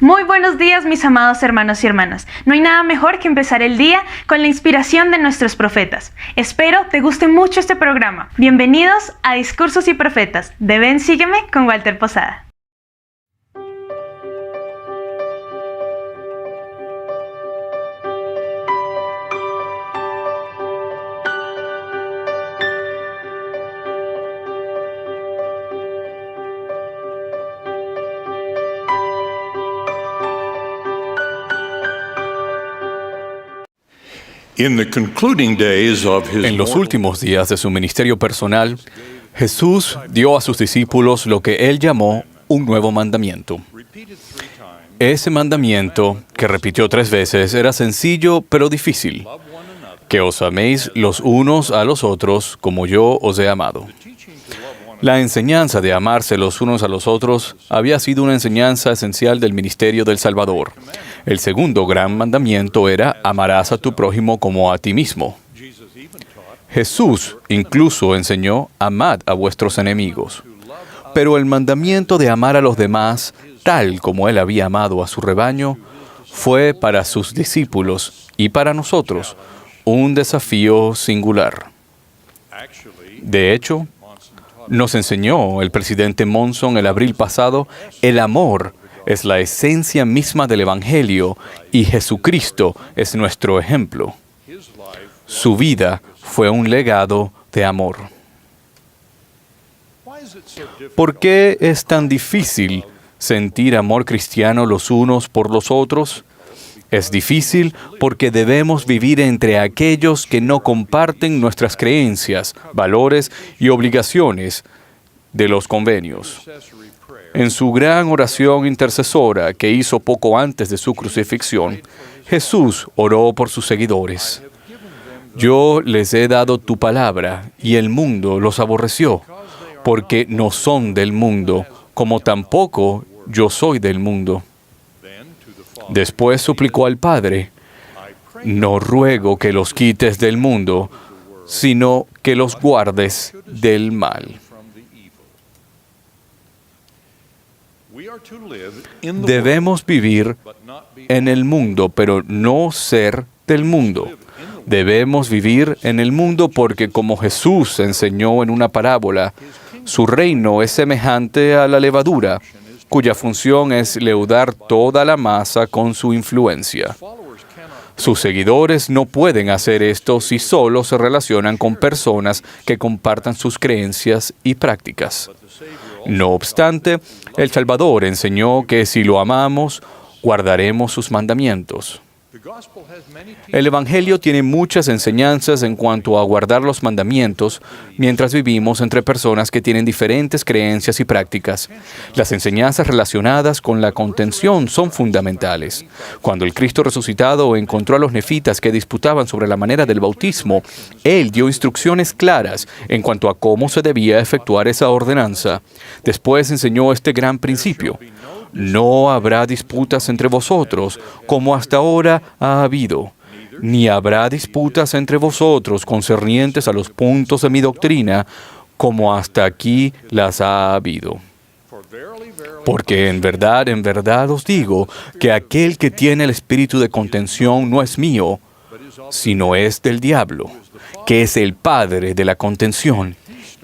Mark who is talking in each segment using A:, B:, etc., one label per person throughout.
A: Muy buenos días, mis amados hermanos y hermanas. No hay nada mejor que empezar el día con la inspiración de nuestros profetas. Espero te guste mucho este programa. Bienvenidos a Discursos y Profetas de Ven Sígueme con Walter Posada.
B: En los últimos días de su ministerio personal, Jesús dio a sus discípulos lo que Él llamó un nuevo mandamiento. Ese mandamiento, que repitió 3 veces, era sencillo pero difícil: que os améis los unos a los otros como yo os he amado. La enseñanza de amarse los unos a los otros había sido una enseñanza esencial del ministerio del Salvador. El segundo gran mandamiento era: amarás a tu prójimo como a ti mismo. Jesús incluso enseñó: amad a vuestros enemigos. Pero el mandamiento de amar a los demás, tal como Él había amado a su rebaño, fue para sus discípulos y para nosotros un desafío singular. De hecho, nos enseñó el presidente Monson el abril pasado: el amor es la esencia misma del Evangelio y Jesucristo es nuestro ejemplo. Su vida fue un legado de amor. ¿Por qué es tan difícil sentir amor cristiano los unos por los otros? Es difícil porque debemos vivir entre aquellos que no comparten nuestras creencias, valores y obligaciones de los convenios. En su gran oración intercesora que hizo poco antes de su crucifixión, Jesús oró por sus seguidores. Yo les he dado tu palabra y el mundo los aborreció, porque no son del mundo, como tampoco yo soy del mundo. Después suplicó al Padre: no ruego que los quites del mundo, sino que los guardes del mal. Debemos vivir en el mundo, pero no ser del mundo. Debemos vivir en el mundo porque, como Jesús enseñó en una parábola, su reino es semejante a la levadura, cuya función es leudar toda la masa con su influencia. Sus seguidores no pueden hacer esto si solo se relacionan con personas que compartan sus creencias y prácticas. No obstante, el Salvador enseñó que si lo amamos, guardaremos sus mandamientos. El Evangelio tiene muchas enseñanzas en cuanto a guardar los mandamientos mientras vivimos entre personas que tienen diferentes creencias y prácticas. Las enseñanzas relacionadas con la contención son fundamentales. Cuando el Cristo resucitado encontró a los nefitas que disputaban sobre la manera del bautismo, Él dio instrucciones claras en cuanto a cómo se debía efectuar esa ordenanza. Después enseñó este gran principio: no habrá disputas entre vosotros, como hasta ahora ha habido, ni habrá disputas entre vosotros concernientes a los puntos de mi doctrina, como hasta aquí las ha habido. Porque en verdad os digo, que aquel que tiene el espíritu de contención no es mío, sino es del diablo, que es el padre de la contención.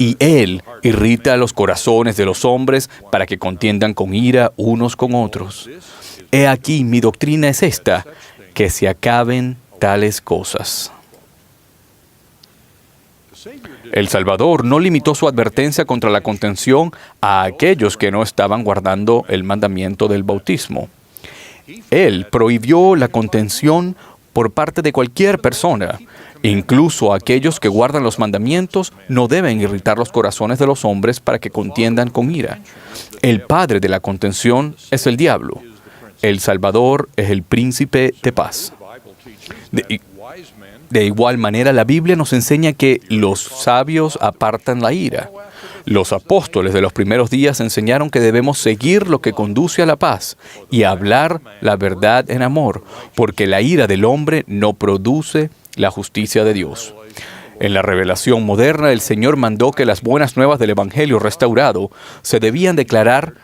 B: Y él irrita los corazones de los hombres para que contiendan con ira unos con otros. He aquí, mi doctrina es esta: que se acaben tales cosas. El Salvador no limitó su advertencia contra la contención a aquellos que no estaban guardando el mandamiento del bautismo. Él prohibió la contención por parte de cualquier persona. Incluso aquellos que guardan los mandamientos no deben irritar los corazones de los hombres para que contiendan con ira. El padre de la contención es el diablo. El Salvador es el príncipe de paz. De igual manera, la Biblia nos enseña que los sabios apartan la ira. Los apóstoles de los primeros días enseñaron que debemos seguir lo que conduce a la paz y hablar la verdad en amor, porque la ira del hombre no produce la justicia de Dios. En la revelación moderna, el Señor mandó que las buenas nuevas del Evangelio restaurado se debían declarar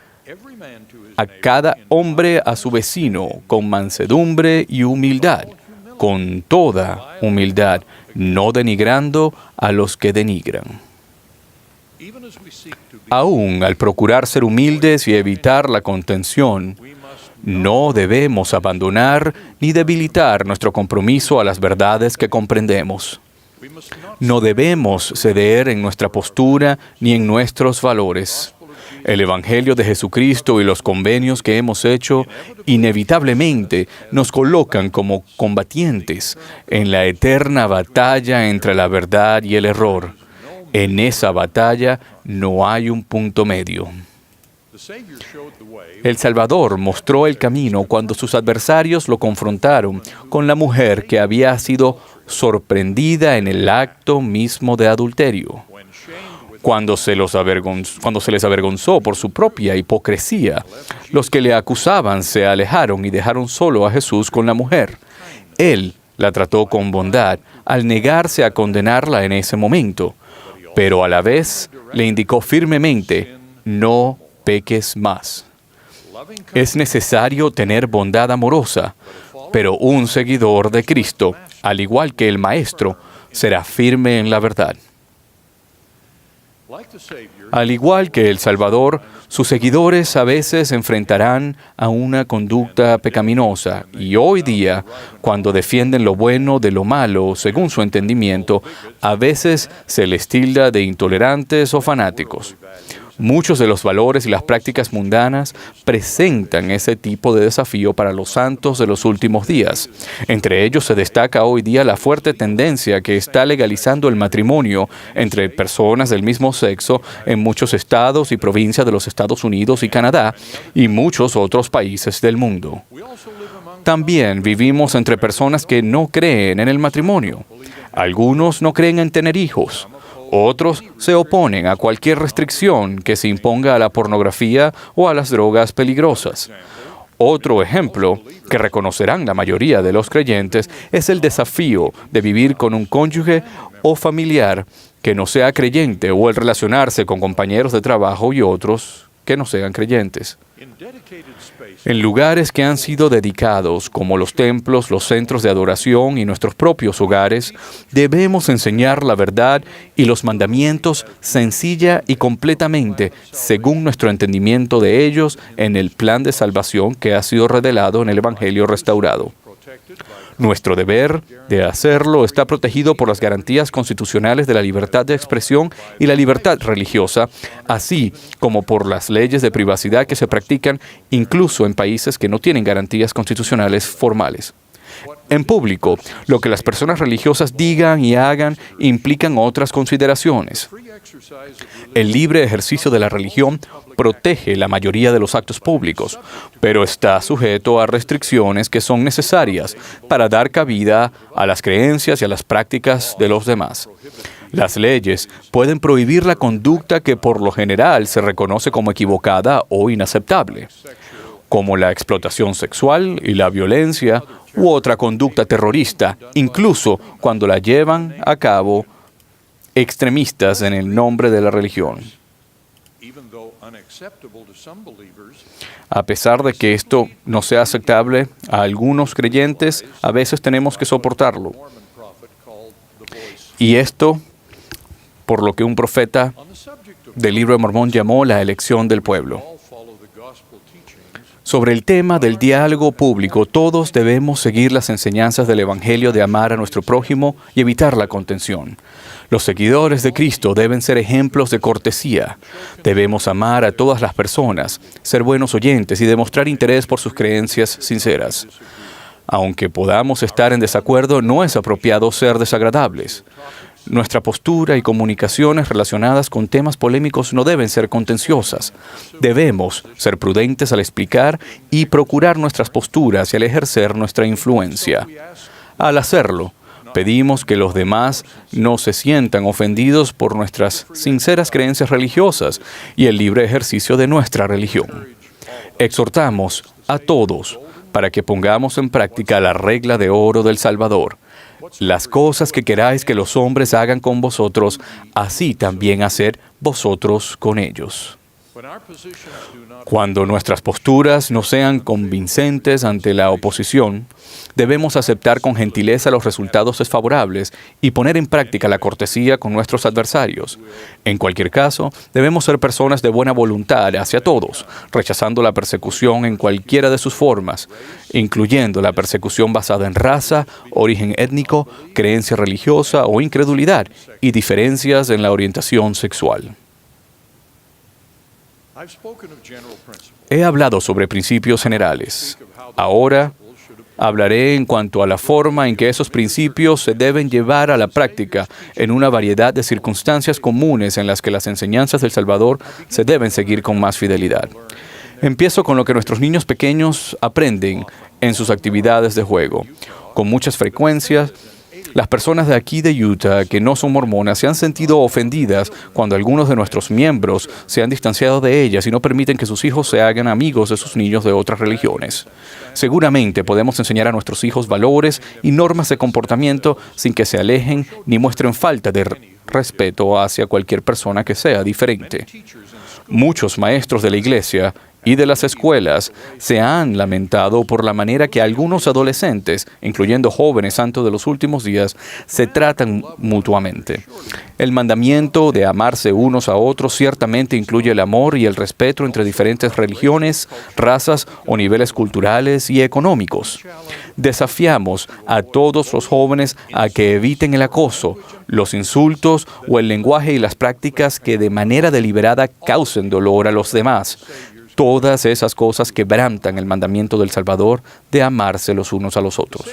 B: a cada hombre a su vecino con mansedumbre y humildad, con toda humildad, no denigrando a los que denigran. Aún al procurar ser humildes y evitar la contención, no debemos abandonar ni debilitar nuestro compromiso a las verdades que comprendemos. No debemos ceder en nuestra postura ni en nuestros valores. El Evangelio de Jesucristo y los convenios que hemos hecho inevitablemente nos colocan como combatientes en la eterna batalla entre la verdad y el error. En esa batalla no hay un punto medio. El Salvador mostró el camino cuando sus adversarios lo confrontaron con la mujer que había sido sorprendida en el acto mismo de adulterio. Cuando se les avergonzó por su propia hipocresía, los que le acusaban se alejaron y dejaron solo a Jesús con la mujer. Él la trató con bondad al negarse a condenarla en ese momento, pero a la vez le indicó firmemente: no peques más. Es necesario tener bondad amorosa, pero un seguidor de Cristo, al igual que el Maestro, será firme en la verdad. Al igual que el Salvador, sus seguidores a veces enfrentarán a una conducta pecaminosa y hoy día, cuando defienden lo bueno de lo malo según su entendimiento, a veces se les tilda de intolerantes o fanáticos. Muchos de los valores y las prácticas mundanas presentan ese tipo de desafío para los santos de los últimos días. Entre ellos se destaca hoy día la fuerte tendencia que está legalizando el matrimonio entre personas del mismo sexo en muchos estados y provincias de los Estados Unidos y Canadá y muchos otros países del mundo. También vivimos entre personas que no creen en el matrimonio. Algunos no creen en tener hijos. Otros se oponen a cualquier restricción que se imponga a la pornografía o a las drogas peligrosas. Otro ejemplo que reconocerán la mayoría de los creyentes es el desafío de vivir con un cónyuge o familiar que no sea creyente o el relacionarse con compañeros de trabajo y otros que no sean creyentes. En lugares que han sido dedicados, como los templos, los centros de adoración y nuestros propios hogares, debemos enseñar la verdad y los mandamientos sencilla y completamente, según nuestro entendimiento de ellos, en el plan de salvación que ha sido revelado en el Evangelio restaurado. Nuestro deber de hacerlo está protegido por las garantías constitucionales de la libertad de expresión y la libertad religiosa, así como por las leyes de privacidad que se practican incluso en países que no tienen garantías constitucionales formales. En público, lo que las personas religiosas digan y hagan implican otras consideraciones. El libre ejercicio de la religión protege la mayoría de los actos públicos, pero está sujeto a restricciones que son necesarias para dar cabida a las creencias y a las prácticas de los demás. Las leyes pueden prohibir la conducta que por lo general se reconoce como equivocada o inaceptable, como la explotación sexual y la violencia u otra conducta terrorista, incluso cuando la llevan a cabo extremistas en el nombre de la religión. A pesar de que esto no sea aceptable a algunos creyentes, a veces tenemos que soportarlo. Y esto, por lo que un profeta del libro de Mormón llamó la elección del pueblo. Sobre el tema del diálogo público, todos debemos seguir las enseñanzas del Evangelio de amar a nuestro prójimo y evitar la contención. Los seguidores de Cristo deben ser ejemplos de cortesía. Debemos amar a todas las personas, ser buenos oyentes y demostrar interés por sus creencias sinceras. Aunque podamos estar en desacuerdo, no es apropiado ser desagradables. Nuestra postura y comunicaciones relacionadas con temas polémicos no deben ser contenciosas. Debemos ser prudentes al explicar y procurar nuestras posturas y al ejercer nuestra influencia. Al hacerlo, pedimos que los demás no se sientan ofendidos por nuestras sinceras creencias religiosas y el libre ejercicio de nuestra religión. Exhortamos a todos para que pongamos en práctica la regla de oro del Salvador. Las cosas que queráis que los hombres hagan con vosotros, así también haced vosotros con ellos. Cuando nuestras posturas no sean convincentes ante la oposición, debemos aceptar con gentileza los resultados desfavorables y poner en práctica la cortesía con nuestros adversarios. En cualquier caso, debemos ser personas de buena voluntad hacia todos, rechazando la persecución en cualquiera de sus formas, incluyendo la persecución basada en raza, origen étnico, creencia religiosa o incredulidad, y diferencias en la orientación sexual. He hablado sobre principios generales. Ahora hablaré en cuanto a la forma en que esos principios se deben llevar a la práctica en una variedad de circunstancias comunes en las que las enseñanzas del Salvador se deben seguir con más fidelidad. Empiezo con lo que nuestros niños pequeños aprenden en sus actividades de juego. Con muchas frecuencias, las personas de aquí de Utah que no son mormonas se han sentido ofendidas cuando algunos de nuestros miembros se han distanciado de ellas y no permiten que sus hijos se hagan amigos de sus niños de otras religiones. Seguramente podemos enseñar a nuestros hijos valores y normas de comportamiento sin que se alejen ni muestren falta de respeto hacia cualquier persona que sea diferente. Muchos maestros de la iglesia y de las escuelas se han lamentado por la manera que algunos adolescentes, incluyendo jóvenes santos de los últimos días, se tratan mutuamente. El mandamiento de amarse unos a otros ciertamente incluye el amor y el respeto entre diferentes religiones, razas o niveles culturales y económicos. Desafiamos a todos los jóvenes a que eviten el acoso, los insultos o el lenguaje y las prácticas que de manera deliberada causen dolor a los demás. Todas esas cosas quebrantan el mandamiento del Salvador de amarse los unos a los otros.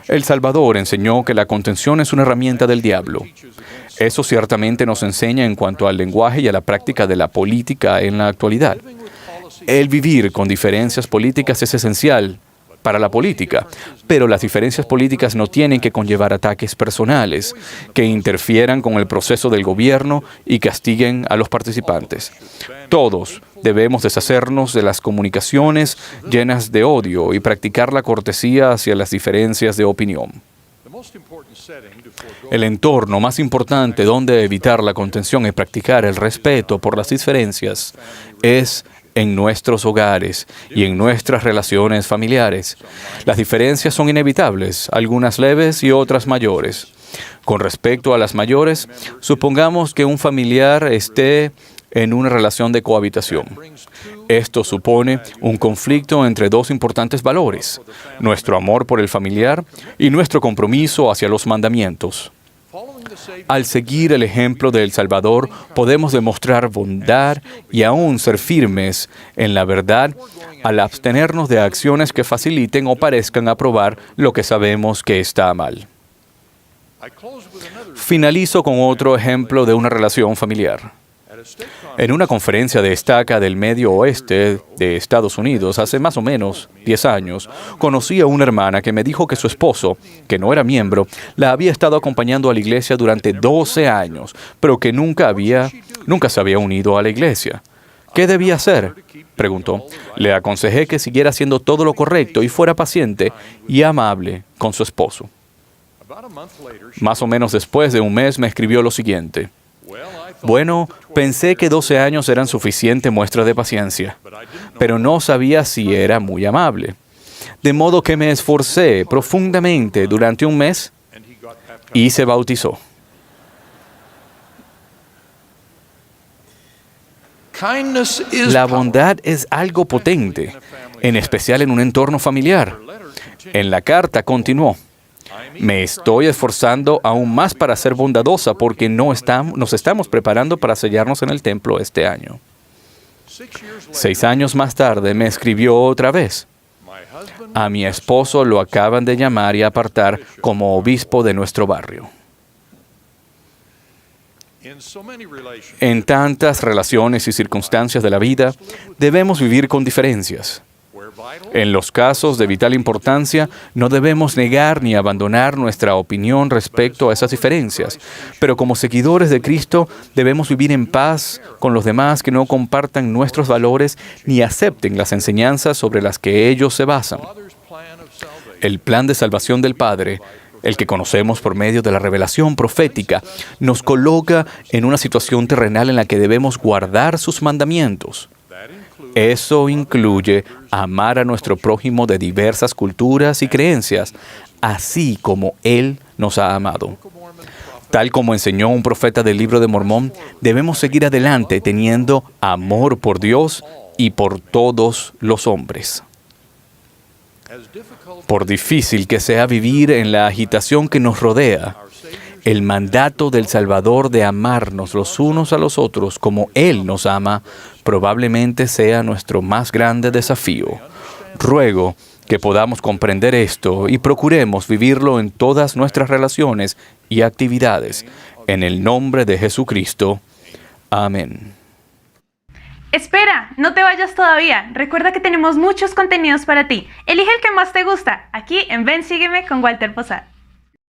B: El Salvador enseñó que la contención es una herramienta del diablo. Eso ciertamente nos enseña en cuanto al lenguaje y a la práctica de la política en la actualidad. El vivir con diferencias políticas es esencial para la política, pero las diferencias políticas no tienen que conllevar ataques personales que interfieran con el proceso del gobierno y castiguen a los participantes. Todos debemos deshacernos de las comunicaciones llenas de odio y practicar la cortesía hacia las diferencias de opinión. El entorno más importante donde evitar la contención y practicar el respeto por las diferencias es en nuestros hogares y en nuestras relaciones familiares. Las diferencias son inevitables, algunas leves y otras mayores. Con respecto a las mayores, supongamos que un familiar esté en una relación de cohabitación. Esto supone un conflicto entre dos importantes valores: nuestro amor por el familiar y nuestro compromiso hacia los mandamientos. Al seguir el ejemplo de El Salvador, podemos demostrar bondad y aún ser firmes en la verdad al abstenernos de acciones que faciliten o parezcan aprobar lo que sabemos que está mal. Finalizo con otro ejemplo de una relación familiar. En una conferencia de estaca del Medio Oeste de Estados Unidos hace más o menos 10 años, conocí a una hermana que me dijo que su esposo, que no era miembro, la había estado acompañando a la iglesia durante 12 años, pero que nunca se había unido a la iglesia. ¿Qué debía hacer?, preguntó. Le aconsejé que siguiera haciendo todo lo correcto y fuera paciente y amable con su esposo. Más o menos después de un mes me escribió lo siguiente: bueno, pensé que 12 años eran suficiente muestra de paciencia, pero no sabía si era muy amable. De modo que me esforcé profundamente durante un mes y se bautizó. La bondad es algo potente, en especial en un entorno familiar. En la carta continuó: me estoy esforzando aún más para ser bondadosa porque nos estamos preparando para sellarnos en el templo este año. 6 años más tarde me escribió otra vez: a mi esposo lo acaban de llamar y apartar como obispo de nuestro barrio. En tantas relaciones y circunstancias de la vida, debemos vivir con diferencias. En los casos de vital importancia, no debemos negar ni abandonar nuestra opinión respecto a esas diferencias, pero como seguidores de Cristo, debemos vivir en paz con los demás que no compartan nuestros valores ni acepten las enseñanzas sobre las que ellos se basan. El plan de salvación del Padre el que conocemos por medio de la revelación profética, nos coloca en una situación terrenal en la que debemos guardar sus mandamientos. Eso incluye amar a nuestro prójimo de diversas culturas y creencias, así como Él nos ha amado. Tal como enseñó un profeta del Libro de Mormón, debemos seguir adelante teniendo amor por Dios y por todos los hombres. Por difícil que sea vivir en la agitación que nos rodea, el mandato del Salvador de amarnos los unos a los otros como Él nos ama probablemente sea nuestro más grande desafío. Ruego que podamos comprender esto y procuremos vivirlo en todas nuestras relaciones y actividades. En el nombre de Jesucristo. Amén.
A: Espera, no te vayas todavía. Recuerda que tenemos muchos contenidos para ti. Elige el que más te gusta, aquí en Ven, Sígueme con Walter Posada.